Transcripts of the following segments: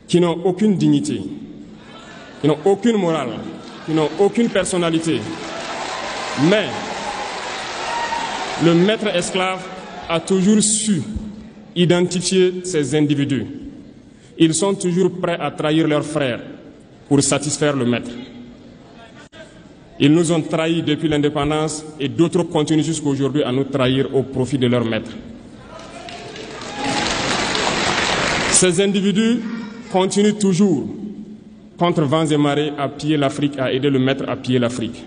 qui n'ont aucune dignité, qui n'ont aucune morale, qui n'ont aucune personnalité. Mais le maître esclave a toujours su identifier ces individus. Ils sont toujours prêts à trahir leurs frères pour satisfaire le maître. Ils nous ont trahis depuis l'indépendance et d'autres continuent jusqu'à aujourd'hui à nous trahir au profit de leur maître. Ces individus continuent toujours, contre vents et marées, à piller l'Afrique, à aider le maître à piller l'Afrique.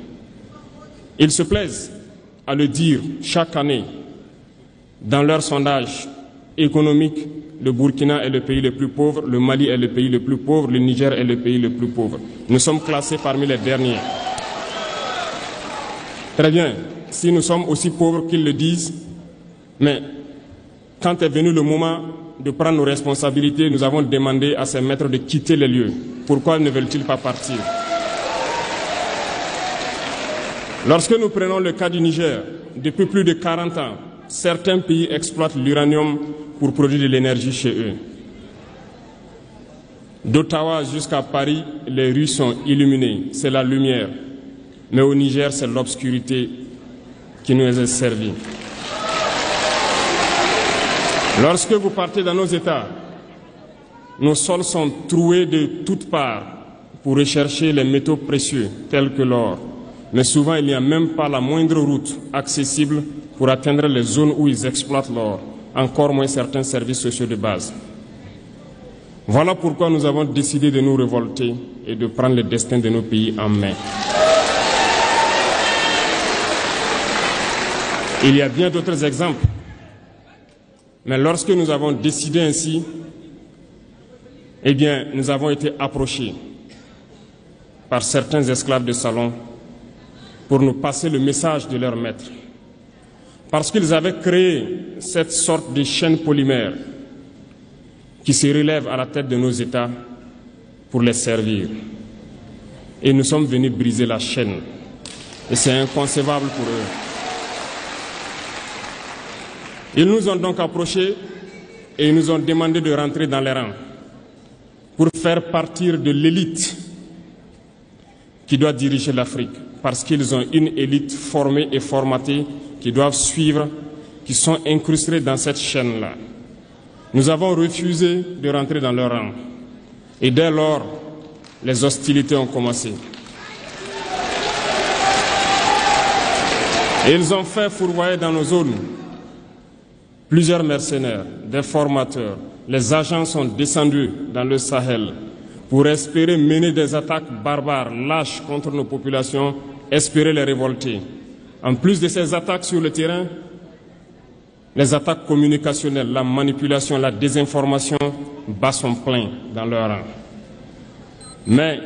Ils se plaisent à le dire chaque année dans leurs sondages économiques. Le Burkina est le pays le plus pauvre, le Mali est le pays le plus pauvre, le Niger est le pays le plus pauvre. Nous sommes classés parmi les derniers. Très bien, si nous sommes aussi pauvres qu'ils le disent, mais quand est venu le moment de prendre nos responsabilités, nous avons demandé à ces maîtres de quitter les lieux. Pourquoi ne veulent-ils pas partir? Lorsque nous prenons le cas du Niger, depuis plus de 40 ans, certains pays exploitent l'uranium pour produire de l'énergie chez eux. D'Ottawa jusqu'à Paris, les rues sont illuminées, c'est la lumière. Mais au Niger, c'est l'obscurité qui nous est servie. Lorsque vous partez dans nos États, nos sols sont troués de toutes parts pour rechercher les métaux précieux tels que l'or. Mais souvent, il n'y a même pas la moindre route accessible pour atteindre les zones où ils exploitent l'or, encore moins certains services sociaux de base. Voilà pourquoi nous avons décidé de nous révolter et de prendre le destin de nos pays en main. Il y a bien d'autres exemples. Mais lorsque nous avons décidé ainsi, eh bien, nous avons été approchés par certains esclaves de salon pour nous passer le message de leur maître. Parce qu'ils avaient créé cette sorte de chaîne polymère qui se relève à la tête de nos États pour les servir. Et nous sommes venus briser la chaîne. Et c'est inconcevable pour eux. Ils nous ont donc approchés et ils nous ont demandé de rentrer dans les rangs pour faire partir de l'élite qui doit diriger l'Afrique, parce qu'ils ont une élite formée et formatée qui doivent suivre, qui sont incrustés dans cette chaîne-là. Nous avons refusé de rentrer dans leur rang. Et dès lors, les hostilités ont commencé. Et ils ont fait fourvoyer dans nos zones plusieurs mercenaires, des formateurs. Les agents sont descendus dans le Sahel pour espérer mener des attaques barbares, lâches contre nos populations, espérer les révolter. En plus de ces attaques sur le terrain, les attaques communicationnelles, la manipulation, la désinformation battent son plein dans leur rang. Mais